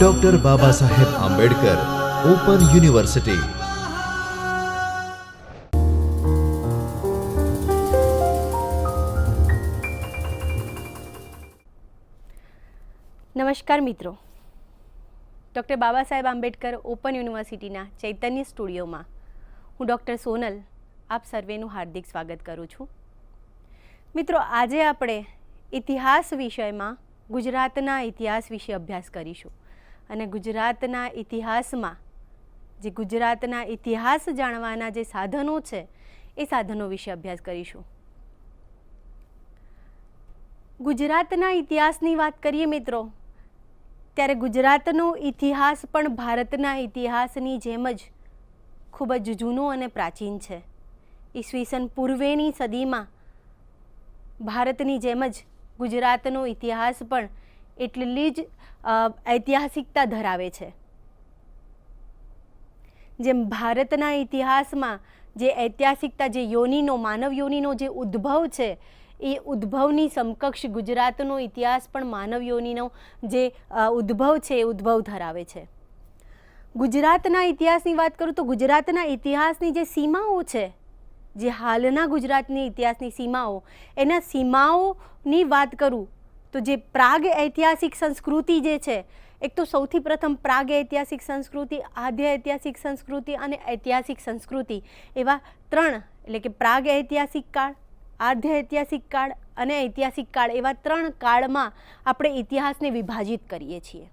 Doctor Baba Saheb Ambedkar open university. નમસ્કાર મિત્રો, doctor Baba Saheb Ambedkar open યુનિવર્સિટીના ચૈતન્ય સ્ટુડિયોમાં હું ડૉક્ટર સોનલ આપ સર્વેનું હાર્દિક સ્વાગત કરું છું. મિત્રો, આજે આપણે ઇતિહાસ વિષયમાં ગુજરાતના ઇતિહાસ વિશે અભ્યાસ કરીશું અને ગુજરાતના ઇતિહાસમાં જે ગુજરાતના ઇતિહાસ જાણવાના જે સાધનો છે એ સાધનો વિશે અભ્યાસ કરીશું. ગુજરાતના ઇતિહાસની વાત કરીએ મિત્રો, ત્યારે ગુજરાતનો ઇતિહાસ પણ ભારતના ઇતિહાસની જેમ જ ખૂબ જ જૂનો અને પ્રાચીન છે. ઈસવીસન પૂર્વેની સદીમાં ભારતની જેમ જ ગુજરાતનો ઇતિહાસ પણ એટલી જ ઐતિહાસિકતા ધરાવે છે. જેમ ભારતના ઇતિહાસમાં જે ઐતિહાસિકતા, જે યોનિનો, માનવ યોનિનો જે ઉદ્ભવ છે, એ ઉદ્ભવની સમકક્ષ ગુજરાતનો ઇતિહાસ પણ માનવ યોનિનો જે ઉદ્ભવ છે એ ઉદ્ભવ ધરાવે છે. ગુજરાતના ઇતિહાસની વાત કરું તો ગુજરાતના ઇતિહાસની જે સીમાઓ છે, જે હાલના ગુજરાતની ઇતિહાસની સીમાઓ, એના સીમાઓની વાત કરું તો જે પ્રાગ ઐતિહાસિક સંસ્કૃતિ જે છે, એક તો સૌથી પ્રથમ પ્રાગ ઐતિહાસિક સંસ્કૃતિ, આદ્ય ઐતિહાસિક સંસ્કૃતિ અને ઐતિહાસિક સંસ્કૃતિ, એવા ત્રણ, એટલે કે પ્રાગ ઐતિહાસિક કાળ, આદ્ય ઐતિહાસિક કાળ અને ઐતિહાસિક કાળ, એવા ત્રણ કાળમાં આપણે ઇતિહાસને વિભાજિત કરીએ છીએ.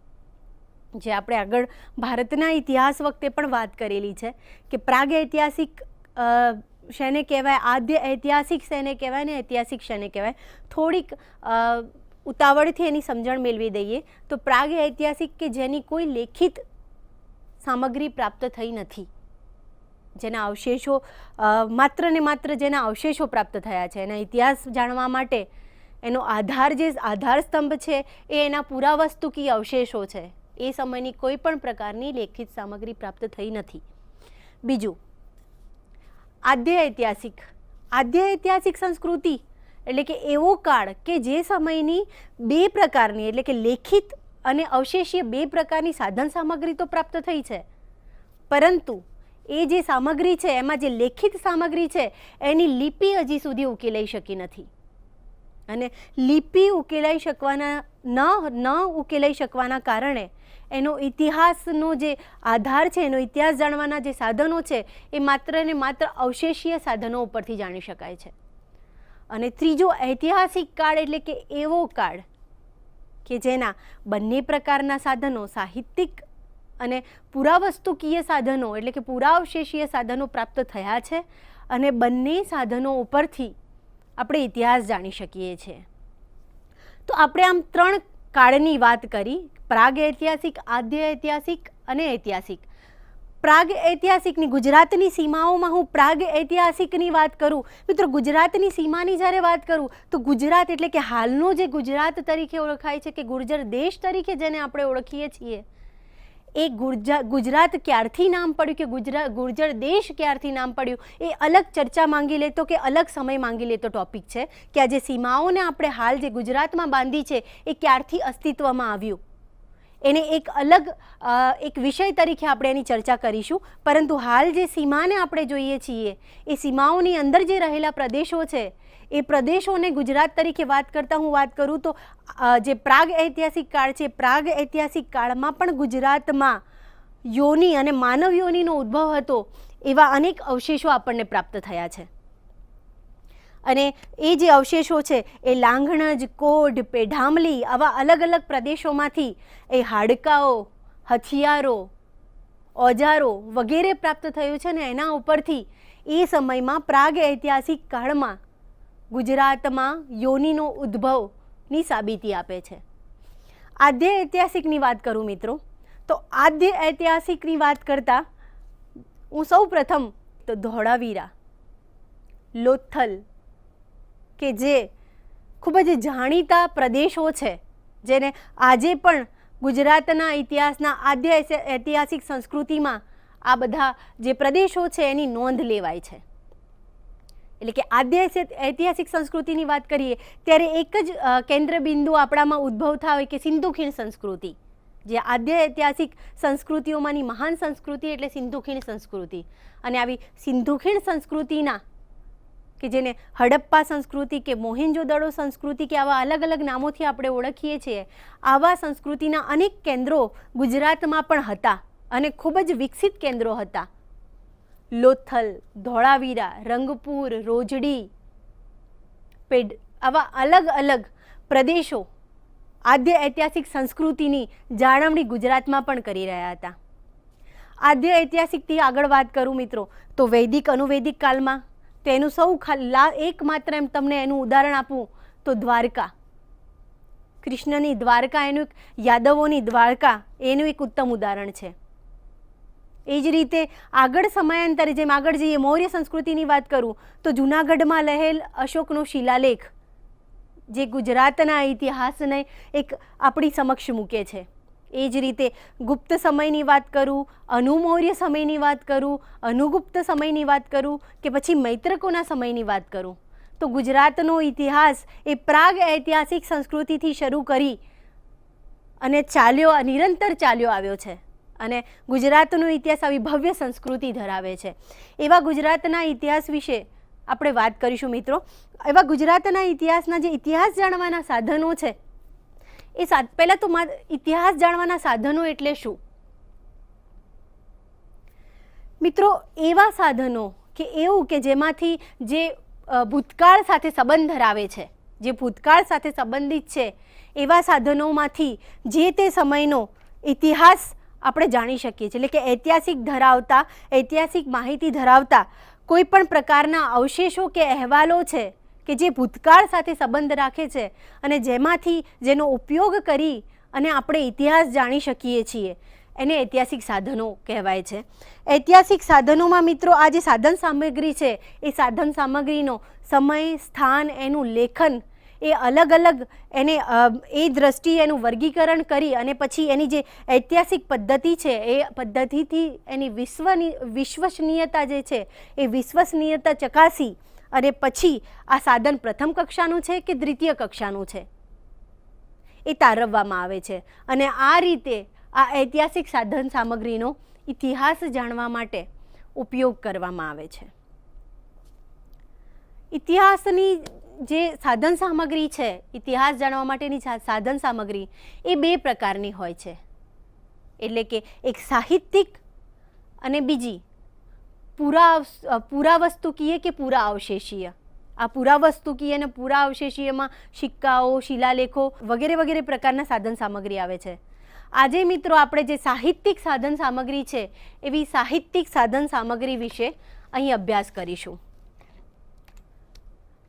જે આપણે આગળ ભારતના ઇતિહાસ વખતે પણ વાત કરેલી છે કે પ્રાગ ઐતિહાસિક શેને કહેવાય, આદ્ય ઐતિહાસિક શેને કહેવાય ને ઐતિહાસિક શેને કહેવાય. થોડીક ઉતાવળથી એની સમજણ મેળવી દઈએ તો પ્રાગ ઐતિહાસિક કે જેની કોઈ લેખિત સામગ્રી પ્રાપ્ત થઈ નથી, જેના અવશેષો માત્ર ને માત્ર જેના અવશેષો પ્રાપ્ત થયા છે, એના ઇતિહાસ જાણવા માટે એનો આધાર, જે આધાર સ્તંભ છે એ એના પુરાવસ્તુકીય અવશેષો છે. એ સમયની કોઈ પણ પ્રકારની લેખિત સામગ્રી પ્રાપ્ત થઈ નથી. બીજું, આદ્ય ઐતિહાસિક. આદ્ય ઐતિહાસિક સંસ્કૃતિ એટલે કે એવો કાળ કે જે સમયની બે પ્રકારની, એટલે કે લેખિત અને અવશેષીય બે પ્રકારની સાધન સામગ્રી તો પ્રાપ્ત થઈ છે, પરંતુ એ જે સામગ્રી છે એમાં જે લેખિત સામગ્રી છે એની લિપિ હજી સુધી ઉકેલાઈ શકી નથી. અને લિપિ ઉકેલાઈ શકવાના ન ઉકેલાઈ શકવાના કારણે એનો ઇતિહાસનો જે આધાર છે, એનો ઇતિહાસ જાણવાના જે સાધનો છે એ માત્ર ને માત્ર અવશેષીય સાધનો ઉપરથી જાણી શકાય છે. અને ત્રીજો ઐતિહાસિક કાળ એટલે કે એવો કાળ કે જેના બંને પ્રકારના સાધનો, સાહિત્યિક અને પુરાવસ્તુકીય સાધનો એટલે કે પુરાવશેષીય સાધનો પ્રાપ્ત થયા છે અને બંને સાધનો ઉપરથી આપણે ઇતિહાસ જાણી શકીએ છીએ. તો આપણે આમ ત્રણ કાળની વાત કરી, પ્રાગ ઐતિહાસિક, આદ્ય ઐતિહાસિક અને ઐતિહાસિક. પ્રાગ ઐતિહાસિકની ગુજરાતની સીમાઓમાં હું પ્રાગ ઐતિહાસિકની વાત કરું મિત્રો, ગુજરાતની સીમાની જ્યારે વાત કરું તો ગુજરાત એટલે કે હાલનો જે ગુજરાત તરીકે ઓળખાય છે, કે ગુર્જર દેશ તરીકે જેને આપણે ઓળખીએ છીએ, એ ગુજરાત ક્યારથી નામ પડ્યું, કે ગુર્જર દેશ ક્યારથી નામ પડ્યું, એ અલગ ચર્ચા માંગી લેતો કે અલગ સમય માંગી લેતો ટોપિક છે. કે આ જે સીમાઓને આપણે હાલ જે ગુજરાતમાં બાંધી છે એ ક્યારથી અસ્તિત્વમાં આવ્યું, એને એક અલગ એક વિષય તરીકે આપણે એની ચર્ચા કરીશું. પરંતુ હાલ જે સીમાને આપણે જોઈએ છીએ, એ સીમાઓની અંદર જે રહેલા પ્રદેશો છે, એ પ્રદેશોને ગુજરાત તરીકે વાત કરતાં હું વાત કરું તો જે પ્રાગ ઐતિહાસિક કાળ છે, પ્રાગ ઐતિહાસિક કાળમાં પણ ગુજરાતમાં યોની અને માનવ યોનીનો ઉદ્ભવ હતો એવા અનેક અવશેષો આપણને પ્રાપ્ત થયા છે. અને એ જે અવશેષો છે એ લાંઘણજ, કોઢ, પેઢામલી, આવા અલગ અલગ પ્રદેશોમાંથી એ હાડકાઓ, હથિયારો, ઓજારો વગેરે પ્રાપ્ત થયું છે. ને એના ઉપરથી એ સમયમાં પ્રાગ ઐતિહાસિક કાળમાં ગુજરાતમાં યોનિનો ઉદ્ભવની સાબિતી આપે છે. આદ્ય ઐતિહાસિકની વાત કરું મિત્રો, તો આદ્ય ઐતિહાસિકની વાત કરતાં હું સૌ પ્રથમ તો ધોળાવીરા, લોથલ, કે જે ખૂબ જ જાણીતા પ્રદેશો છે, જેને આજે પણ ગુજરાતના ઇતિહાસના આદ્ય ઐતિહાસિક સંસ્કૃતિમાં આ બધા જે પ્રદેશો છે એની નોંધ લેવાય છે. એટલે કે આદ્ય ઐતિહાસિક સંસ્કૃતિની વાત કરીએ ત્યારે એક જ કેન્દ્ર બિંદુ આપણામાં ઉદ્ભવતા હોય કે સિંધુ ખીણ સંસ્કૃતિ, જે આદ્ય ઐતિહાસિક સંસ્કૃતિઓમાંની મહાન સંસ્કૃતિ એટલે સિંધુ ખીણ સંસ્કૃતિ. અને આવી સિંધુ ખીણ સંસ્કૃતિના કે જેને હડપ્પા સંસ્કૃતિ કે મોહેન્જોદડો સંસ્કૃતિ કે આવા અલગ અલગ નામોથી આપણે ઓળખીએ છીએ, આવા સંસ્કૃતિના અનેક કેન્દ્રો ગુજરાતમાં પણ હતા અને ખૂબ જ વિકસિત કેન્દ્રો હતા. લોથલ, ધોળાવીરા, રંગપુર, રોજડી, આવા અલગ અલગ પ્રદેશો આદ્ય ઐતિહાસિક સંસ્કૃતિની જાળવણી ગુજરાતમાં પણ કરી રહ્યા હતા. આદ્ય ઐતિહાસિકથી આગળ વાત કરું મિત્રો તો વૈદિક અનુવૈદિક કાળમાં તો એનું સૌ એકમાત્ર એમ તમને એનું ઉદાહરણ આપું તો દ્વારકા, કૃષ્ણની દ્વારકા, એનું યાદવોની દ્વારકા એનું એક ઉત્તમ ઉદાહરણ છે. એ જ રીતે આગળ સમયાંતરે જેમ આગળ જઈએ મૌર્ય સંસ્કૃતિની વાત કરું તો જૂનાગઢમાં રહેલ અશોકનો શિલાલેખ જે ગુજરાતના ઇતિહાસને એક આપણી સમક્ષ મૂકે છે. એ જ રીતે ગુપ્ત સમયની વાત કરું, અનુમૌર્ય સમયની વાત કરું, અનુગુપ્ત સમયની વાત કરું કે પછી મૈત્રકોના સમયની વાત કરું તો ગુજરાતનો ઇતિહાસ એ પ્રાગ ઐતિહાસિક સંસ્કૃતિથી શરૂ કરી અને નિરંતર ચાલ્યો આવ્યો છે. અને ગુજરાતનો ઇતિહાસ આવી ભવ્ય સંસ્કૃતિ ધરાવે છે. એવા ગુજરાતના ઇતિહાસ વિશે આપણે વાત કરીશું મિત્રો. એવા ગુજરાતના ઇતિહાસના જે ઇતિહાસ જાણવાના સાધનો છે એ પહેલાં તો ઇતિહાસ જાણવાના સાધનો એટલે શું મિત્રો? એવા સાધનો કે એવું કે જેમાંથી જે ભૂતકાળ સાથે સંબંધ ધરાવે છે, જે ભૂતકાળ સાથે સંબંધિત છે એવા સાધનોમાંથી જે તે સમયનો ઇતિહાસ આપણે જાણી શકીએ છીએ. એટલે કે ઐતિહાસિક માહિતી ધરાવતા કોઈ પણ પ્રકારના અવશેષો કે અહેવાલો છે કે જે ભૂતકાળ સાથે સંબંધ રાખે છે અને જેનો ઉપયોગ કરી અને આપણે ઇતિહાસ જાણી શકીએ છીએ એને ઐતિહાસિક સાધનો કહેવાય છે. ઐતિહાસિક સાધનોમાં મિત્રો આ જે સાધન સામગ્રી છે એ સાધન સામગ્રીનો સમય, સ્થાન, એનું લેખન એ અલગ અલગ એને એ દ્રષ્ટિએ એનું વર્ગીકરણ કરી અને પછી એની જે ઐતિહાસિક પદ્ધતિ છે એ પદ્ધતિથી એની વિશ્વસનીયતા જે છે એ વિશ્વસનીયતા ચકાસી અને પછી આ સાધન પ્રથમ કક્ષાનું છે કે દ્વિતીય કક્ષાનું છે એ તારવવામાં આવે છે. અને આ રીતે આ ઐતિહાસિક સાધન સામગ્રીનો ઇતિહાસ જાણવા માટે ઉપયોગ કરવામાં આવે છે. ઇતિહાસની જે સાધન સામગ્રી છે, ઇતિહાસ જાણવા માટેની સાધન સામગ્રી એ બે પ્રકારની હોય છે. એટલે કે એક સાહિત્યિક અને બીજી પુરાવસ્તુકીય કે પૂરા અવશેષીય. આ પુરાવસ્તુકીય અને પૂરા અવશેષીયમાં સિક્કાઓ, શિલાલેખો વગેરે વગેરે પ્રકારના સાધન સામગ્રી આવે છે. આજે મિત્રો આપણે જે સાહિત્યિક સાધન સામગ્રી છે એવી સાહિત્યિક સાધન સામગ્રી વિશે અહીં અભ્યાસ કરીશું.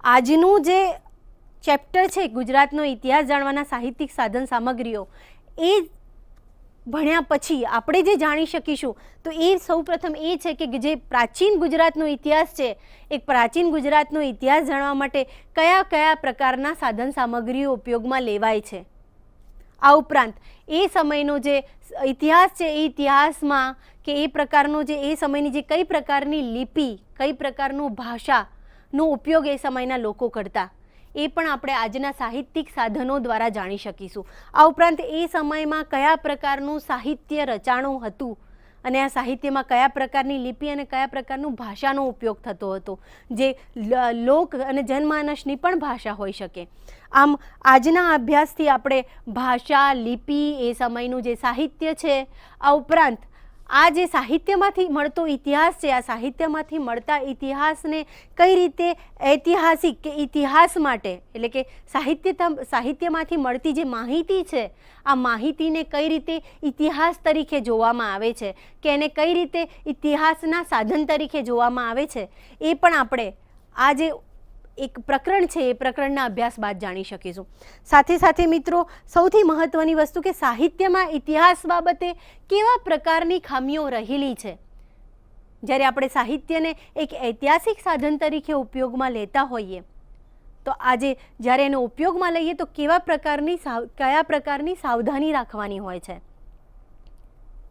આજનું જે ચેપ્ટર છે ગુજરાતનો ઇતિહાસ જાણવાના સાહિત્યિક સાધન સામગ્રીઓ એ ભણ્યા પછી આપણે જે જાણી શકીશું તો એ સૌપ્રથમ એ છે કે જે પ્રાચીન ગુજરાતનો ઇતિહાસ છે એ પ્રાચીન ગુજરાતનો ઇતિહાસ જાણવા માટે કયા કયા પ્રકારના સાધન સામગ્રીઓ ઉપયોગમાં લેવાય છે. આ ઉપરાંત એ સમયનો જે ઇતિહાસ છે એ ઇતિહાસમાં કે એ પ્રકારનો જે એ સમયની જે કઈ પ્રકારની લિપિ, કઈ પ્રકારનું ભાષાનો ઉપયોગ એ સમયના લોકો કરતા એ પણ આપણે આજના સાહિત્યિક સાધનો દ્વારા જાણી શકીશું. આ ઉપરાંત એ સમયમાં કયા પ્રકારનું સાહિત્ય રચાણું હતું અને આ સાહિત્યમાં કયા પ્રકારની લિપિ અને કયા પ્રકારનું ભાષાનો ઉપયોગ થતો હતો, જે લોક અને જનમાનસની પણ ભાષા હોઈ શકે. આમ આજના અભ્યાસથી આપણે ભાષા, લિપિ, એ સમયનું જે સાહિત્ય છે, આ ઉપરાંત આ જે સાહિત્યમાંથી મળતો ઇતિહાસ છે, આ સાહિત્યમાંથી મળતા ઇતિહાસને કઈ રીતે ઐતિહાસિક કે ઇતિહાસ માટે એટલે કે સાહિત્યમાંથી મળતી જે માહિતી છે આ માહિતીને કઈ રીતે ઇતિહાસ તરીકે જોવામાં આવે છે કે એને કઈ રીતે ઇતિહાસના સાધન તરીકે જોવામાં આવે છે એ પણ આપણે આ જે એક પ્રકરણ છે એ પ્રકરણના અભ્યાસ બાદ જાણી શકીશું. સાથે સાથે મિત્રો સૌથી મહત્વની વસ્તુ કે સાહિત્યમાં ઇતિહાસ બાબતે કેવા પ્રકારની ખામીઓ રહેલી છે. જ્યારે આપણે સાહિત્યને એક ઐતિહાસિક સાધન તરીકે ઉપયોગમાં લેતા હોઈએ તો આજે જ્યારે એનો ઉપયોગમાં લઈએ તો કયા પ્રકારની સાવધાની રાખવાની હોય છે.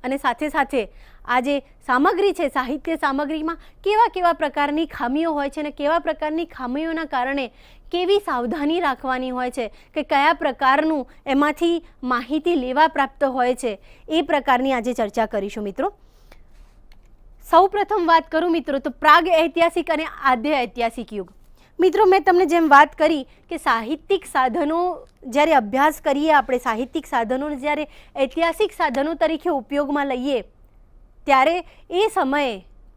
અને સાથે સાથે આ જે સામગ્રી છે, સાહિત્ય સામગ્રીમાં કેવા કેવા પ્રકારની ખામીઓ હોય છે અને કેવા પ્રકારની ખામીઓના કારણે કેવી સાવધાની રાખવાની હોય છે કે કયા પ્રકારનું એમાંથી માહિતી લેવા પ્રાપ્ત હોય છે, એ પ્રકારની આજે ચર્ચા કરીશું મિત્રો. સૌ પ્રથમ વાત કરું મિત્રો તો પ્રાગ ઐતિહાસિક અને આદ્ય ઐતિહાસિક યુગ. મિત્રો મેં તમને જેમ વાત કરી કે સાહિત્યિક સાધનો જ્યારે અભ્યાસ કરીએ, આપણે સાહિત્યિક સાધનોને જ્યારે ઐતિહાસિક સાધનો તરીકે ઉપયોગમાં લઈએ ત્યારે એ સમયે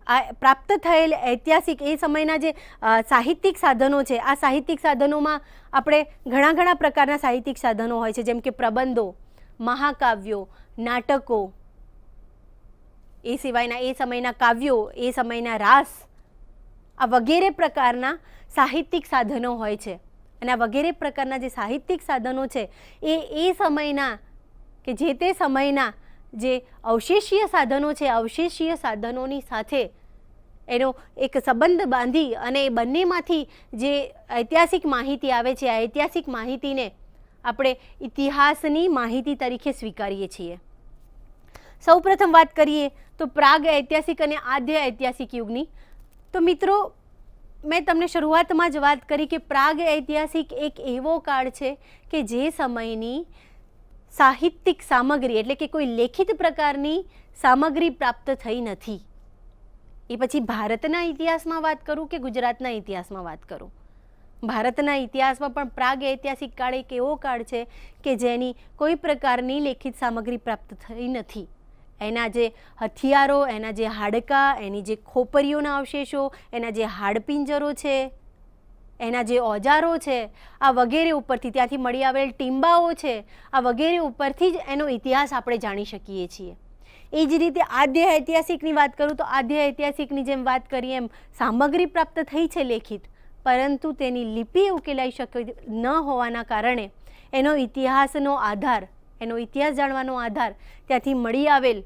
આ પ્રાપ્ત થયેલ ઐતિહાસિક એ સમયના જે સાહિત્યિક સાધનો છે, આ સાહિત્યિક સાધનોમાં આપણે ઘણા પ્રકારના સાહિત્યિક સાધનો હોય છે, જેમ કે પ્રબંધો, મહાકાવ્યો, નાટકો, એ સિવાયના એ સમયના કાવ્યો, એ સમયના રાસ, આ વગેરે પ્રકારના સાહિત્યિક સાધનો હોય છે. અને આ વગેરે પ્રકારના જે સાહિત્યિક સાધનો છે એ સમયના કે જે તે સમયના જે અવશેષીય સાધનો છે, અવશેષીય સાધનોની સાથે એનો એક સંબંધ બાંધી અને એ બંનેમાંથી જે ઐતિહાસિક માહિતી આવે છે, આ ઐતિહાસિક માહિતીને આપણે ઇતિહાસની માહિતી તરીકે સ્વીકારીએ છીએ. સૌપ્રથમ વાત કરીએ તો પ્રાગ ઐતિહાસિક અને આદ્ય ઐતિહાસિક યુગની. તો મિત્રો મેં તમને શરૂઆતમાં જ વાત કરી કે પ્રાગ ઐતિહાસિક એક એવો કાળ છે કે જે સમયની સાહિત્યિક સામગ્રી એટલે કે કોઈ લેખિત પ્રકારની સામગ્રી પ્રાપ્ત થઈ નથી. એ પછી ભારતના ઇતિહાસમાં વાત કરું કે ગુજરાતના ઇતિહાસમાં વાત કરું, ભારતના ઇતિહાસમાં પણ પ્રાગ ઐતિહાસિક કાળ એક એવો કાળ છે કે જેની કોઈ પ્રકારની લેખિત સામગ્રી પ્રાપ્ત થઈ નથી. એના જે હથિયારો, એના જે હાડકાં, એની જે ખોપરીઓના અવશેષો, એના જે હાડપિંજરો છે, એના જે ઓજારો છે, આ વગેરે ઉપરથી, ત્યાંથી મળી આવેલ ટીંબાઓ છે, આ વગેરે ઉપરથી જ એનો ઇતિહાસ આપણે જાણી શકીએ છીએ. એ જ રીતે આદ્ય ઐતિહાસિકની વાત કરું તો આદ્ય ઐતિહાસિકની જેમ વાત કરીએ એમ સામગ્રી પ્રાપ્ત થઈ છે લેખિત, પરંતુ તેની લિપિ ઉકેલાઈ શકે ન હોવાના કારણે એનો ઇતિહાસનો આધાર, એનો ઇતિહાસ જાણવાનો આધાર ત્યાંથી મળી આવેલ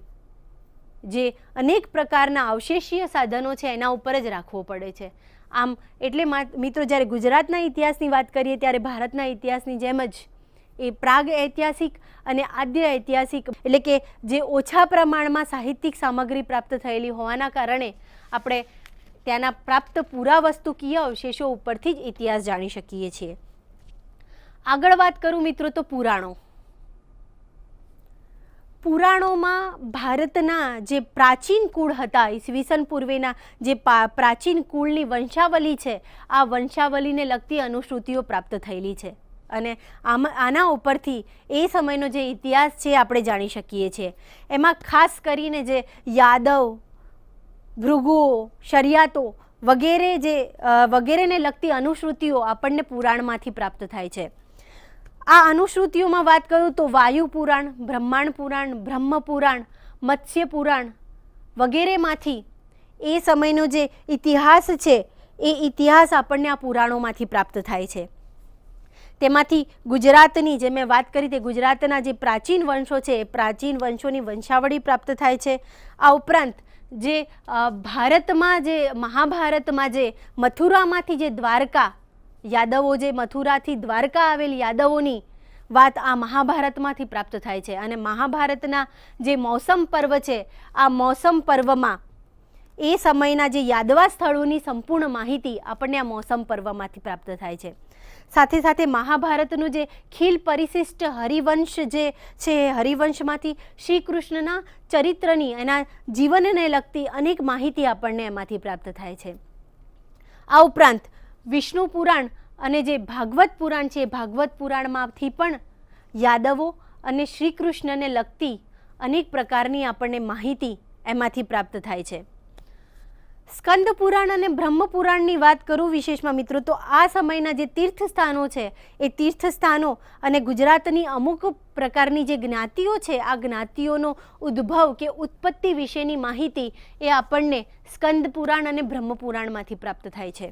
જે અનેક પ્રકારના અવશેષીય સાધનો છે એના ઉપર જ રાખવો પડે છે. આમ એટલે મિત્રો જ્યારે ગુજરાતના ઇતિહાસની વાત કરીએ ત્યારે ભારતના ઇતિહાસની જેમ જ એ પ્રાગ ઐતિહાસિક અને આદ્ય ઐતિહાસિક એટલે કે જે ઓછા પ્રમાણમાં સાહિત્યિક સામગ્રી પ્રાપ્ત થયેલી હોવાના કારણે આપણે ત્યાંના પ્રાપ્ત પુરાવસ્તુકીય અવશેષો ઉપરથી જ ઇતિહાસ જાણી શકીએ છીએ. આગળ વાત કરું મિત્રો તો પુરાણો. પુરાણોમાં ભારતના જે પ્રાચીન કુળ હતા, ઈસવીસન પૂર્વેના જે પ્રાચીન કુળની વંશાવલી છે, આ વંશાવલીને લગતી અનુશ્રુતિઓ પ્રાપ્ત થયેલી છે અને આના ઉપરથી એ સમયનો જે ઇતિહાસ છે આપણે જાણી શકીએ છીએ. એમાં ખાસ કરીને જે યાદવ, ભૃગુઓ, શરિયાતો વગેરેને લગતી અનુશ્રુતિઓ આપણને પુરાણમાંથી પ્રાપ્ત થાય છે. આ અનુશ્રુતિઓમાં વાત કરું તો વાયુ પુરાણ, બ્રહ્માંડ પુરાણ, બ્રહ્મ પુરાણ, મત્સ્ય પુરાણ વગેરેમાંથી એ સમયનો જે ઇતિહાસ છે એ ઇતિહાસ આપણને આ પુરાણોમાંથી પ્રાપ્ત થાય છે. તેમાંથી ગુજરાતની જે મેં વાત કરી તે ગુજરાતના જે પ્રાચીન વંશો છે એ પ્રાચીન વંશોની વંશાવળી પ્રાપ્ત થાય છે. આ ઉપરાંત જે ભારતમાં જે મહાભારતમાં જે મથુરામાંથી જે દ્વારકા, યાદવો જે મથુરાથી દ્વારકા આવેલ યાદવોની વાત આ મહાભારતમાંથી પ્રાપ્ત થાય છે. અને મહાભારતના જે મૌસમ પર્વ છે, આ મૌસમ પર્વમાં એ સમયના જે યાદવા સ્થળોની સંપૂર્ણ માહિતી આપણને આ મૌસમ પર્વમાંથી પ્રાપ્ત થાય છે. સાથે સાથે મહાભારતનું જે ખીલ પરિશિષ્ટ હરિવંશ જે છે, હરિવંશમાંથી શ્રી કૃષ્ણના ચરિત્રની, એના જીવનને લગતી અનેક માહિતી આપણને એમાંથી પ્રાપ્ત થાય છે. આ ઉપરાંત વિષ્ણુ પુરાણ અને જે ભાગવત પુરાણ છે, ભાગવત પુરાણમાંથી પણ યાદવો અને શ્રી કૃષ્ણને લગતી અનેક પ્રકારની આપણને માહિતી એમાંથી પ્રાપ્ત થાય છે. સ્કંદ પુરાણ અને બ્રહ્મ પુરાણની વાત કરું વિશેષમાં મિત્રો તો આ સમયના જે તીર્થસ્થાનો છે એ તીર્થસ્થાનો અને ગુજરાતની અમુક પ્રકારની જે જ્ઞાતિઓ છે, આ જ્ઞાતિઓનો ઉદ્ભવ કે ઉત્પત્તિ વિશેની માહિતી એ આપણને સ્કંદ પુરાણ અને બ્રહ્મ પુરાણમાંથી પ્રાપ્ત થાય છે.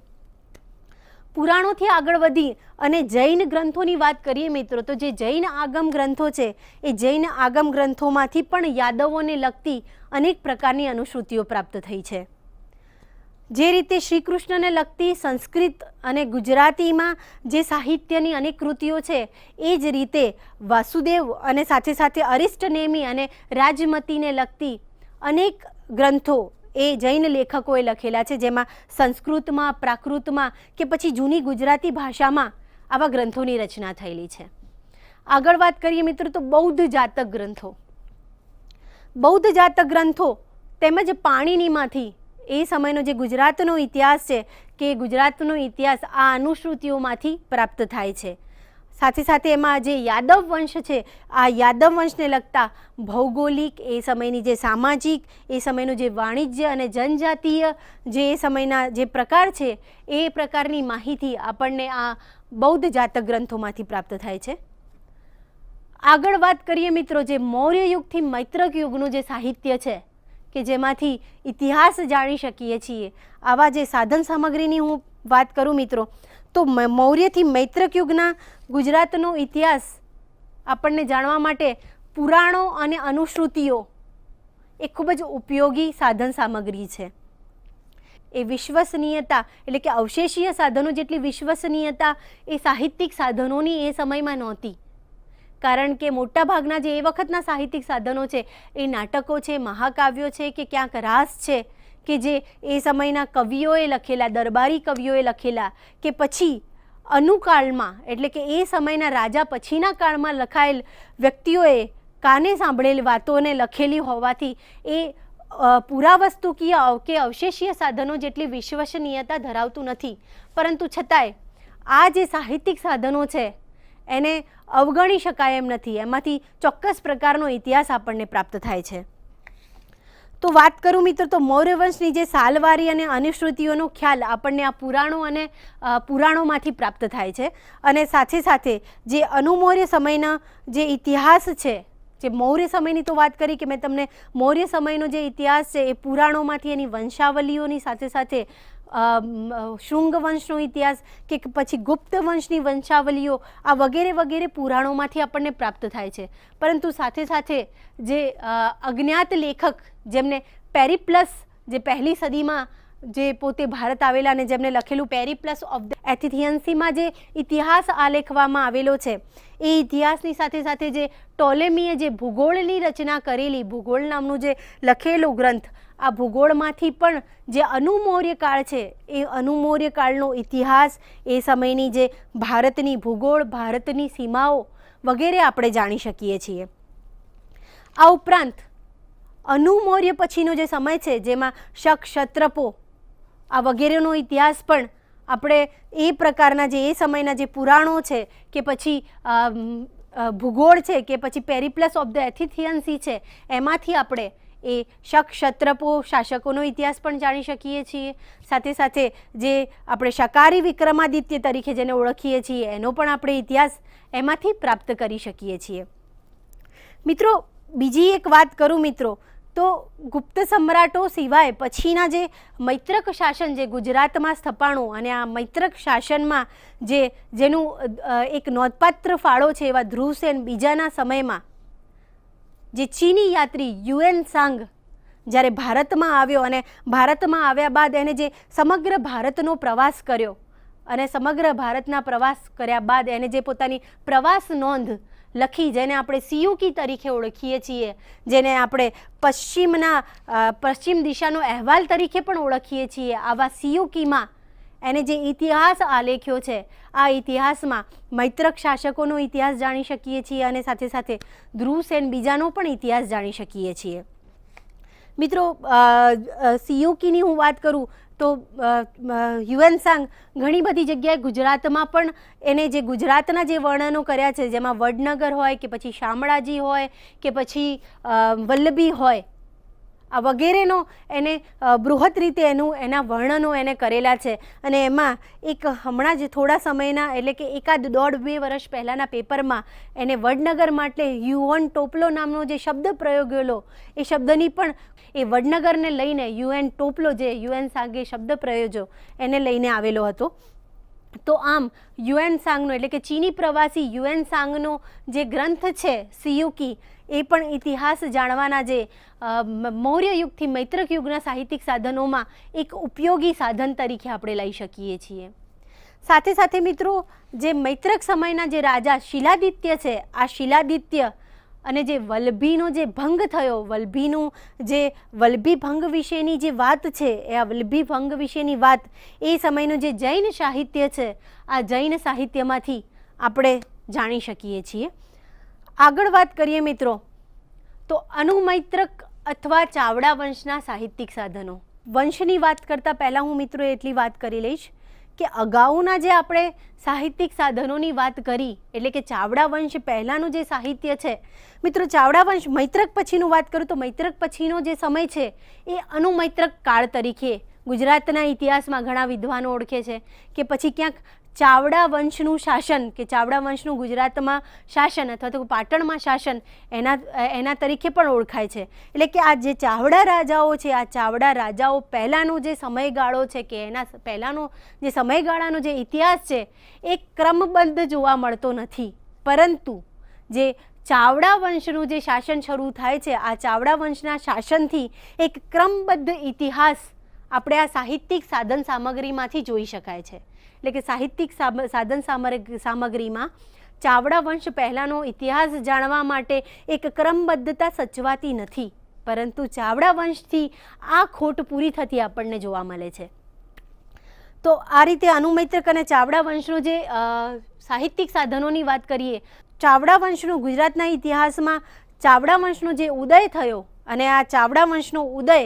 પુરાણોથી આગળ વધી અને જૈન ગ્રંથોની વાત કરીએ મિત્રો તો જે જૈન આગમ ગ્રંથો છે એ જૈન આગમ ગ્રંથોમાંથી પણ યાદવોને લગતી અનેક પ્રકારની અનુશ્રુતિઓ પ્રાપ્ત થઈ છે. જે રીતે શ્રી કૃષ્ણને લગતી સંસ્કૃત અને ગુજરાતીમાં જે સાહિત્યની અનેક કૃતિઓ છે એ જ રીતે વાસુદેવ અને સાથે સાથે અરિષ્ટનેમી અને રાજમતીને લગતી અનેક ગ્રંથો એ જૈન લેખકોએ લખેલા છે, જેમાં સંસ્કૃતમાં, પ્રાકૃતમાં કે પછી જૂની ગુજરાતી ભાષામાં આવા ગ્રંથોની રચના થયેલી છે. આગળ વાત કરીએ મિત્રો તો બૌદ્ધ જાતક ગ્રંથો. બૌદ્ધ જાતક ગ્રંથો તેમજ પાણીનીમાંથી એ સમયનો જે ગુજરાતનો ઇતિહાસ છે કે ગુજરાતનો ઇતિહાસ આ અનુશ્રુતિઓમાંથી પ્રાપ્ત થાય છે. સાથે સાથે એમાં જે યાદવ વંશ છે, આ યાદવ વંશને લગતા ભૌગોલિક, એ સમયની જે સામાજિક, એ સમયનું જે વાણિજ્ય અને જનજાતીય જે એ સમયના જે પ્રકાર છે એ પ્રકારની માહિતી આપણને આ બૌદ્ધ જાતક ગ્રંથોમાંથી પ્રાપ્ત થાય છે. આગળ વાત કરીએ મિત્રો, જે મૌર્ય યુગથી મૈત્રક યુગનું જે સાહિત્ય છે કે જેમાંથી ઇતિહાસ જાણી શકીએ છીએ, આવા જે સાધન સામગ્રીની હું વાત કરું મિત્રો, તો મૌર્યથી મૈત્રક યુગના ગુજરાતનો ઇતિહાસ આપણને જાણવા માટે પુરાણો અને અનુશ્રુતિઓ એ ખૂબ જ ઉપયોગી સાધન સામગ્રી છે. એ વિશ્વસનીયતા એટલે કે અવશેષીય સાધનો જેટલી વિશ્વસનીયતા એ સાહિત્યિક સાધનોની એ સમયમાં નહોતી, કારણ કે મોટાભાગના જે એ વખતના સાહિત્યિક સાધનો છે એ નાટકો છે, મહાકાવ્યો છે કે ક્યાંક રાસ છે કે જે એ સમયના કવિઓએ લખેલા, દરબારી કવિઓએ લખેલા કે પછી અનુકાળમાં એટલે કે એ સમયના રાજા પછીના કાળમાં લખાયેલ વ્યક્તિઓએ કાને સાંભળેલ વાતોને લખેલી હોવાથી એ પુરાવસ્તુકીય કે અવશેષીય સાધનો જેટલી વિશ્વસનીયતા ધરાવતું નથી. પરંતુ છતાંય આ જે સાહિત્યિક સાધનો છે એને અવગણી શકાય એમ નથી, એમાંથી ચોક્કસ પ્રકારનો ઇતિહાસ આપણને પ્રાપ્ત થાય છે. તો વાત કરું મિત્રો તો મૌર્ય વંશની જે સાલવારી અને અનુશ્રુતિઓનો ખ્યાલ આપણને આ પુરાણો અને પુરાણોમાંથી પ્રાપ્ત થાય છે. અને સાથે સાથે જે અનુમૌર્ય સમયના જે ઇતિહાસ છે, જે મૌર્ય સમયની તો વાત કરી કે મેં તમને મૌર્ય સમયનો જે ઇતિહાસ છે એ પુરાણોમાંથી, એની વંશાવલીઓની સાથે સાથે શૃંગ વંશનો ઇતિહાસ કે પછી ગુપ્ત વંશની વંશાવલીઓ, આ વગેરે વગેરે પુરાણોમાંથી આપણને પ્રાપ્ત થાય છે. પરંતુ સાથે સાથે જે અજ્ઞાત લેખક જેમને પેરિપ્લસ, જે પહેલી સદીમાં જે પોતે ભારત આવેલા અને જેમને લખેલું પેરિપ્લસ ઓફ ધ એથિયન્સીમાં જે ઇતિહાસ આલેખવામાં આવેલો છે, એ ઇતિહાસની સાથે સાથે જે ટોલેમીએ જે ભૂગોળની રચના કરેલી, ભૂગોળ નામનું જે લખેલું ગ્રંથ, આ ભૂગોળમાંથી પણ જે અનુમૌર્ય કાળ છે એ અનુમૌર્ય કાળનો ઇતિહાસ, એ સમયની જે ભારતની ભૂગોળ, ભારતની સીમાઓ વગેરે આપણે જાણી શકીએ છીએ. આ ઉપરાંત અનુમૌર્ય પછીનો જે સમય છે જેમાં શક, ક્ષત્રપો આ વગેરેનો ઇતિહાસ પણ આપણે એ પ્રકારના જે એ સમયના જે પુરાણો છે કે પછી ભૂગોળ છે કે પછી પેરિપ્લસ ઓફ ધ એથિયન્સી છે, એમાંથી આપણે એ શક, ક્ષત્રપો શાસકોનો ઇતિહાસ પણ જાણી શકીએ છીએ. સાથે સાથે જે આપણે શકારી વિક્રમાદિત્ય તરીકે જેને ઓળખીએ છીએ એનો પણ આપણે ઇતિહાસ એમાંથી પ્રાપ્ત કરી શકીએ છીએ. મિત્રો બીજી એક વાત કરું મિત્રો તો ગુપ્ત સમ્રાટો સિવાય પછીના જે મૈત્રક શાસન જે ગુજરાતમાં સ્થપાણું, અને આ મૈત્રક શાસનમાં જેનું એક નોંધપાત્ર ફાળો છે એવા ધ્રુવસેન બીજાના સમયમાં જે ચીની યાત્રી યુએન સાંગ જ્યારે ભારતમાં આવ્યો અને ભારતમાં આવ્યા બાદ એને જે સમગ્ર ભારતનો પ્રવાસ કર્યો અને સમગ્ર ભારતના પ્રવાસ કર્યા બાદ એને જે પોતાની પ્રવાસ નોંધ લખી, જેને આપણે સિયુકી તરીકે ઓળખીએ છીએ, જેને આપણે પશ્ચિમ દિશાનો અહેવાલ તરીકે પણ ઓળખીએ છીએ, આવા સિયુકીમાં એને જે ઇતિહાસ આલેખ્યો છે, આ ઇતિહાસમાં મૈત્રક શાસકોનો ઇતિહાસ જાણી શકીએ છીએ અને સાથે સાથે ધ્રુવસેન બીજાનો પણ ઇતિહાસ જાણી શકીએ છીએ. મિત્રો સિયુકીની હું વાત કરું તો હ્યુએનસાંગ ઘણી બધી જગ્યાએ ગુજરાતમાં પણ એને જે ગુજરાતના જે વર્ણનો કર્યા છે, જેમાં વડનગર હોય કે પછી શામળાજી હોય કે પછી વલ્લભી હોય, આ વગેરેનો એને બૃહત રીતે એના વર્ણનો એને કરેલા છે. અને એમાં એક હમણાં જ થોડા સમયના એટલે કે 1.5-2 વર્ષ પહેલાંના પેપરમાં એને વડનગર માટે યુએન ટોપલો નામનો જે શબ્દ પ્રયોગેલો, એ શબ્દની પણ એ વડનગરને લઈને યુએન ટોપલો જે યુએન સાંગે શબ્દ પ્રયોજો એને લઈને આવેલો હતો. તો આમ યુએન સાંગનો એટલે કે ચીની પ્રવાસી યુએન સાંગનો જે ગ્રંથ છે સિયુકી, એ પણ ઇતિહાસ જાણવાના જે મૌર્ય યુગથી મૈત્રક યુગના સાહિત્યિક સાધનોમાં એક ઉપયોગી સાધન તરીકે આપણે લઈ શકીએ છીએ. સાથે સાથે મિત્રો જે મૈત્રક સમયના જે રાજા શિલાદિત્ય છે, આ શિલાદિત્ય અને જે વલ્લભીનો જે ભંગ થયો, વલ્લભી ભંગ વિશેની જે વાત છે, એ આ વલ્લભી ભંગ વિશેની વાત એ સમયનું જે જૈન સાહિત્ય છે, આ જૈન સાહિત્યમાંથી આપણે જાણી શકીએ છીએ. આગળ વાત કરીએ મિત્રો તો અનુમૈત્રક અથવા ચાવડા વંશના સાહિત્યિક સાધનો. વંશની વાત કરતાં પહેલાં હું મિત્રો એટલી વાત કરી લઈશ કે અગાઉના જે આપણે સાહિત્યિક સાધનોની વાત કરી, એટલે કે ચાવડા વંશ પહેલાંનું જે સાહિત્ય છે મિત્રો, ચાવડા વંશ મૈત્રક પછીનું વાત કરું તો મૈત્રક પછીનો જે સમય છે એ અનુમૈત્રક કાળ તરીકે ગુજરાતના ઇતિહાસમાં ઘણા વિદ્વાનો ઓળખે છે કે પછી ક્યાંક ચાવડા વંશનું શાસન કે ચાવડા વંશનું ગુજરાતમાં શાસન અથવા તો પાટણમાં શાસન એના તરીકે પણ ઓળખાય છે. એટલે કે આ જે ચાવડા રાજાઓ છે, આ ચાવડા રાજાઓ પહેલાંનો જે સમયગાળો છે કે એના પહેલાંનો જે સમયગાળાનો જે ઇતિહાસ છે એ ક્રમબદ્ધ જોવા મળતો નથી, પરંતુ જે ચાવડા વંશનું જે શાસન શરૂ થાય છે, આ ચાવડા વંશના શાસનથી એક ક્રમબદ્ધ ઇતિહાસ આપણે આ સાહિત્યિક સાધન સામગ્રીમાંથી જોઈ શકાય છે. એટલે કે સાહિત્યિક સાધન સામગ્રીમાં ચાવડા વંશ પહેલાંનો ઇતિહાસ જાણવા માટે એક ક્રમબદ્ધતા સચવાતી નથી, પરંતુ ચાવડા વંશથી આ ખોટ પૂરી થતી આપણને જોવા મળે છે. તો આ રીતે અનુમૈત્રક અને ચાવડા વંશનું જે સાહિત્યિક સાધનોની વાત કરીએ, ચાવડા વંશનું ગુજરાતના ઇતિહાસમાં ચાવડા વંશનો જે ઉદય થયો અને આ ચાવડા વંશનો ઉદય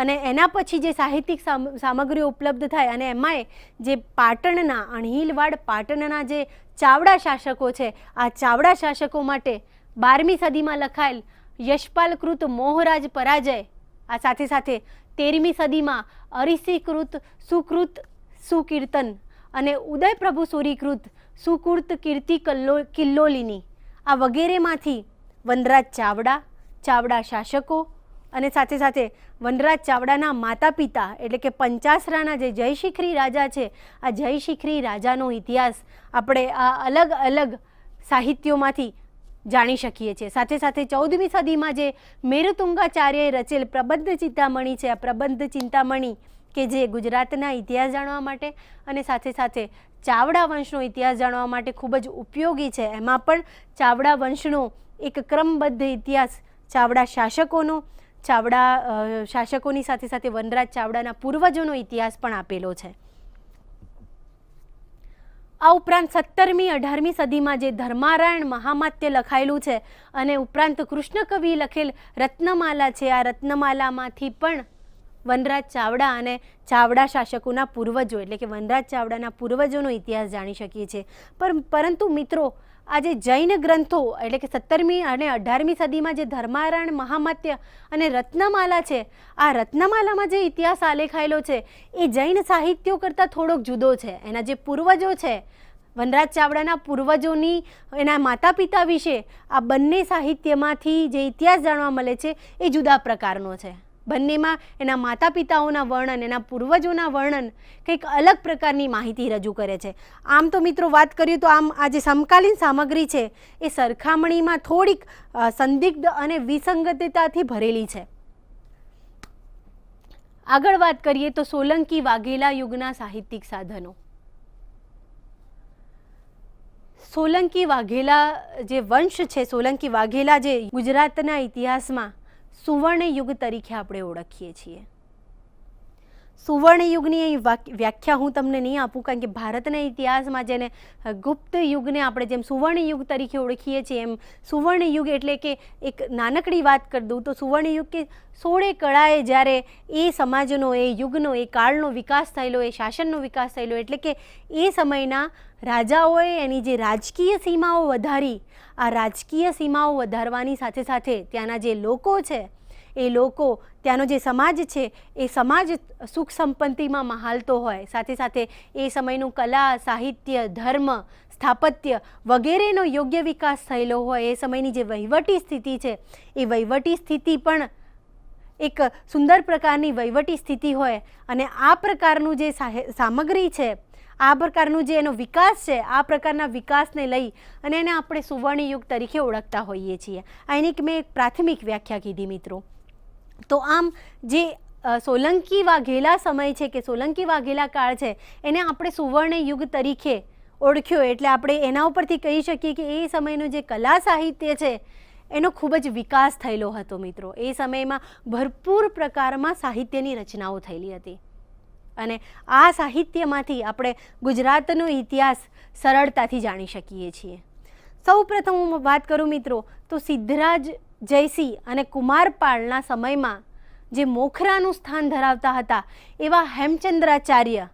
અને એના પછી જે સાહિત્યિક સામગ્રીઓ ઉપલબ્ધ થાય અને એમાંય જે પાટણના અણહિલવાડ પાટણના જે ચાવડા શાસકો છે, આ ચાવડા શાસકો માટે 12મી સદીમાં લખાયેલ યશપાલકૃત મોહરાજ પરાજય, આ સાથે સાથે 13મી સદીમાં અરિષીકૃત સુકૃત સુકીર્તન અને ઉદયપ્રભુ સૂરીકૃત સુકૃત કીર્તિ કિલ્લોલિની, આ વગેરેમાંથી વનરાજ ચાવડા, ચાવડા શાસકો અને સાથે સાથે વનરાજ ચાવડાના માતા પિતા એટલે કે પંચાસરાના જે જયશિખરી રાજા છે, આ જયશિખરી રાજાનો ઇતિહાસ આપણે આ અલગ અલગ સાહિત્યોમાંથી જાણી શકીએ છીએ. સાથે સાથે 14મી સદીમાં જે મેરુતુંગાચાર્યએ રચેલ પ્રબંધ ચિંતામણી છે, આ પ્રબંધ ચિંતામણી કે જે ગુજરાતના ઇતિહાસ જાણવા માટે અને સાથે સાથે ચાવડા વંશનો ઇતિહાસ જાણવા માટે ખૂબ જ ઉપયોગી છે. એમાં પણ ચાવડા વંશનો એક ક્રમબદ્ધ ઇતિહાસ, ચાવડા શાસકોનો, ચાવડા શાસકોની સાથે સાથે વનરાજ ચાવડાના પૂર્વજોનો ઇતિહાસ પણ આપેલો છે. આ ઉપરાંત 17મી 18મી સદીમાં જે ધર્મારાયણ મહામાત્ય લખાયેલું છે અને ઉપરાંત કૃષ્ણ કવિ લખેલ રત્નમાલા છે, આ રત્નમાલામાંથી પણ વનરાજ ચાવડા અને ચાવડા શાસકોના પૂર્વજો એટલે કે વનરાજ ચાવડાના પૂર્વજોનો ઇતિહાસ જાણી શકીએ છીએ. પરંતુ મિત્રો આ જે જૈન ગ્રંથો એટલે કે 17મી અને 18મી સદીમાં જે ધર્મારાયણ મહામાત્ય અને રત્નમાલા છે, આ રત્નમાલામાં જે ઇતિહાસ આલેખાયેલો છે એ જૈન સાહિત્યો કરતાં થોડોક જુદો છે. એના જે પૂર્વજો છે, વનરાજ ચાવડાના પૂર્વજોની એના માતા પિતા વિશે આ બંને સાહિત્યમાંથી જે ઇતિહાસ જાણવા મળે છે એ જુદા પ્રકારનો છે. બંનેમાં એના માતા પિતાઓના વર્ણન, એના પૂર્વજોના વર્ણન કંઈક અલગ પ્રકારની માહિતી રજૂ કરે છે. આમ તો મિત્રો વાત કરીએ તો આમ આ જે સમકાલીન સામગ્રી છે એ સરખામણીમાં થોડીક સંદિગ્ધ અને વિસંગતતાથી ભરેલી છે. આગળ વાત કરીએ તો સોલંકી વાઘેલા યુગના સાહિત્યિક સાધનો. સોલંકી વાઘેલા જે વંશ છે, સોલંકી વાઘેલા જે ગુજરાતના ઇતિહાસમાં સુવર્ણ યુગ તરીકે આપણે ઓળખીએ છીએ. સુવર્ણ યુગની વ્યાખ્યા હું તમને નહીં આપું, કારણ કે ભારતના ઇતિહાસમાં જેને ગુપ્ત યુગને આપણે જેમ સુવર્ણ યુગ તરીકે ઓળખીએ છીએ એમ સુવર્ણ યુગ એટલે કે એક નાનકડી વાત કરી દઉં તો સુવર્ણ યુગ કે 16 કળાએ જ્યારે એ સમાજનો, એ યુગનો, એ કાળનો વિકાસ થયેલો, એ શાસનનો વિકાસ થયેલો, એટલે કે એ સમયના રાજાઓએ એની જે રાજકીય સીમાઓ વધારી, આ રાજકીય સીમાઓ વધારવાની સાથે સાથે ત્યાંના જે લોકો છે એ લોકો, ત્યાંનો જે સમાજ છે એ સમાજ સુખ સંપત્તિમાં મહાલતો હોય, સાથે સાથે એ સમયનું કલા, સાહિત્ય, ધર્મ, સ્થાપત્ય વગેરેનો યોગ્ય વિકાસ થયેલો હોય, એ સમયની જે વહીવટી સ્થિતિ છે એ વહીવટી સ્થિતિ પણ એક સુંદર પ્રકારની વહીવટી સ્થિતિ હોય અને આ પ્રકારનું જે સામગ્રી છે, આ પ્રકારનું જે એનો વિકાસ છે, આ પ્રકારના વિકાસને લઈ અને એને આપણે સુવર્ણ યુગ તરીકે ઓળખતા હોઈએ છીએ. આ એની મેં એક પ્રાથમિક વ્યાખ્યા કીધી મિત્રો. તો આમ જે સોલંકી વાઘેલા સમય છે કે સોલંકી વાઘેલા કાળ છે એને આપણે સુવર્ણ યુગ તરીકે ઓળખ્યો, એટલે આપણે એના ઉપરથી કહી શકીએ કે એ સમયનું જે કલા સાહિત્ય છે એનો ખૂબ જ વિકાસ થયેલો હતો મિત્રો. એ સમયમાં ભરપૂર પ્રકારમાં સાહિત્યની રચનાઓ થયેલી હતી અને આ સાહિત્યમાંથી આપણે ગુજરાતનો ઇતિહાસ સરળતાથી જાણી શકીએ છીએ. સૌ પ્રથમ હું વાત કરું મિત્રો તો સિદ્ધરાજ જયસિંહ અને કુમારપાળના સમયમાં જે મોખરાનું સ્થાન ધરાવતા હતા એવા હેમચંદ્રાચાર્ય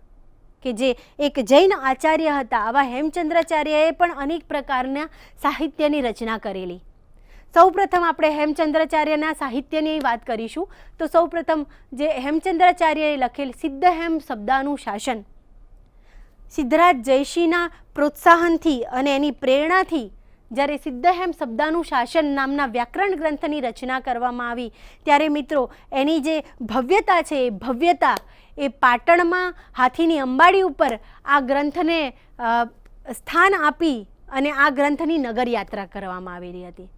કે જે એક જૈન આચાર્ય હતા, આવા હેમચંદ્રાચાર્યએ પણ અનેક પ્રકારના સાહિત્યની રચના કરેલી. સૌપ્રથમ આપણે હેમચંદ્રાચાર્યના સાહિત્યની વાત કરીશું તો સૌપ્રથમ જે હેમચંદ્રાચાર્યએ લખેલ સિદ્ધહેમ શબ્દાનુશાસન, સિદ્ધરાજ જયસિંહના પ્રોત્સાહનથી અને એની પ્રેરણાથી જ્યારે સિદ્ધહેમ શબ્દાનુશાસન નામના વ્યાકરણ ગ્રંથની રચના કરવામાં આવી ત્યારે મિત્રો એની જે ભવ્યતા છે એ ભવ્યતા એ પાટણમાં હાથીની અંબાડી ઉપર આ ગ્રંથને સ્થાન આપી અને આ ગ્રંથની નગર યાત્રા કરવામાં આવેલી હતી.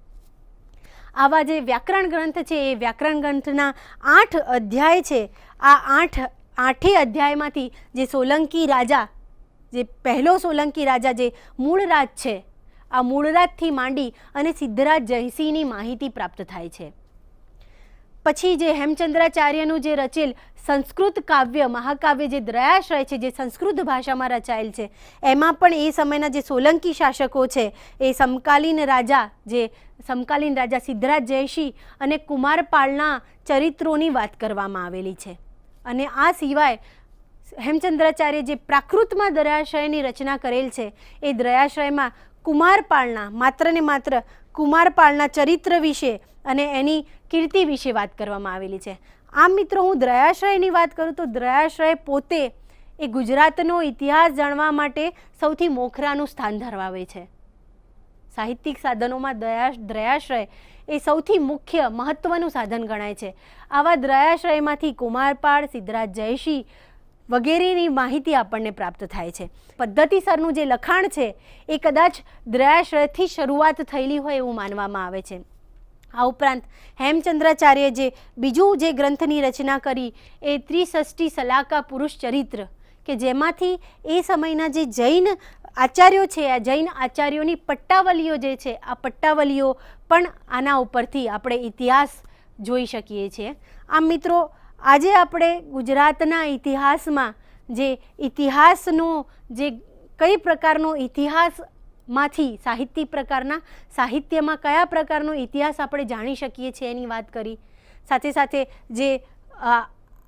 આવા જે વ્યાકરણ ગ્રંથ છે એ વ્યાકરણ ગ્રંથના 8 અધ્યાય છે. આ 8 અધ્યાયમાંથી જે સોલંકી રાજા, જે પહેલો સોલંકી રાજા જે મૂળરાજ છે, આ મૂળરાજથી માંડી અને સિદ્ધરાજ જયસિંહની માહિતી પ્રાપ્ત થાય છે. પછી જે હેમચંદ્રાચાર્યનું જે રચેલ સંસ્કૃત કાવ્ય મહાકાવ્ય જે દ્રયાશ્રય છે, જે સંસ્કૃત ભાષામાં રચાયેલ છે, એમાં પણ એ સમયના જે સોલંકી શાસકો છે એ સમકાલીન રાજા સિદ્ધરાજ જયસિંહ અને કુમારપાળના ચરિત્રોની વાત કરવામાં આવેલી છે. અને આ સિવાય હેમચંદ્રાચાર્ય જે પ્રાકૃતમાં દ્રયાશ્રયની રચના કરેલ છે એ દ્રયાશ્રયમાં કુમારપાળના માત્ર ને માત્ર કુમારપાળના ચરિત્ર વિશે અને એની કીર્તિ વિશે વાત કરવામાં આવેલી છે. આમ મિત્રો હું દ્રયાશ્રયની વાત કરું તો દ્રયાશ્રય પોતે એ ગુજરાતનો ઇતિહાસ જાણવા માટે સૌથી મોખરાનું સ્થાન ધરાવે છે. સાહિત્યિક સાધનોમાં દ્રયાશ્રય એ સૌથી મુખ્ય મહત્વનું સાધન ગણાય છે. આવા દ્રયાશ્રયમાંથી કુમારપાળ, સિદ્ધરાજ જયસિંહ વગેરેની માહિતી આપણને પ્રાપ્ત થાય છે. પદ્ધતિસરનું જે લખાણ છે એ કદાચ દ્રયાશ્રયથી શરૂઆત થયેલી હોય એવું માનવામાં આવે છે. આ ઉપરાંત હેમચંદ્રાચાર્ય જે બીજું જે ગ્રંથની રચના કરી એ ત્રિષષ્ટી સલાકા પુરુષ ચરિત્ર, કે જેમાંથી એ સમયના જે જૈન આચાર્યો છે, આ જૈન આચાર્યોની પટ્ટાવલીઓ જે છે, આ પટ્ટાવલીઓ પણ આના ઉપરથી આપણે ઇતિહાસ જોઈ શકીએ છીએ. આમ મિત્રો આજે આપણે ગુજરાતના ઇતિહાસમાં જે ઇતિહાસનો જે કઈ પ્રકારનો ઇતિહાસમાંથી સાહિત્યમાં કયા પ્રકારનો ઇતિહાસ આપણે જાણી શકીએ છીએ એની વાત કરી. સાથે સાથે જે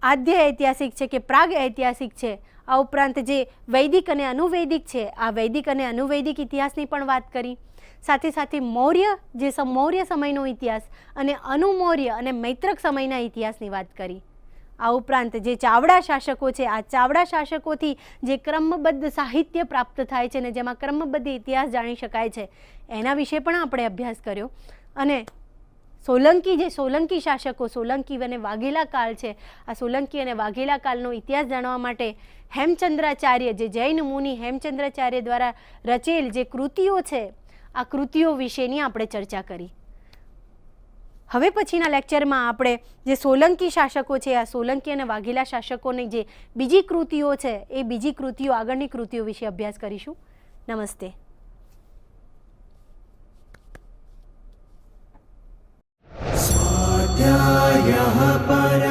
આદ્ય ઐતિહાસિક છે કે પ્રાગ ઐતિહાસિક છે, આ ઉપરાંત જે વૈદિક અને અનુવૈદિક છે, આ વૈદિક અને અનુવૈદિક ઇતિહાસની પણ વાત કરી. સાથે સાથે મૌર્ય સમયનો ઇતિહાસ અને અનુમૌર્ય અને મૈત્રક સમયના ઇતિહાસની વાત કરી. આ ઉપરાંત જે ચાવડા શાસકો છે, આ ચાવડા શાસકોથી જે ક્રમબદ્ધ સાહિત્ય પ્રાપ્ત થાય છે અને જેમાં ક્રમબદ્ધ ઇતિહાસ જાણી શકાય છે એના વિશે પણ આપણે અભ્યાસ કર્યો. અને સોલંકી શાસકો, સોલંકી અને વાઘેલા કાળ છે, આ સોલંકી અને વાઘેલા કાળનો ઇતિહાસ જાણવા માટે હેમચંદ્રાચાર્ય, જે જૈન મુનિ હેમચંદ્રાચાર્ય દ્વારા રચેલ જે કૃતિઓ છે, આ કૃતિઓ વિશેની આપણે ચર્ચા કરી. હવે પછીના લેક્ચરમાં આપણે જે સોલંકી શાસકો છે, આ સોલંકી અને વાઘેલા શાસકોની જે બીજી કૃતિઓ છે એ બીજી કૃતિઓ, આગળની કૃતિઓ વિશે અભ્યાસ કરીશું. નમસ્તે. स्वाध्यायः परः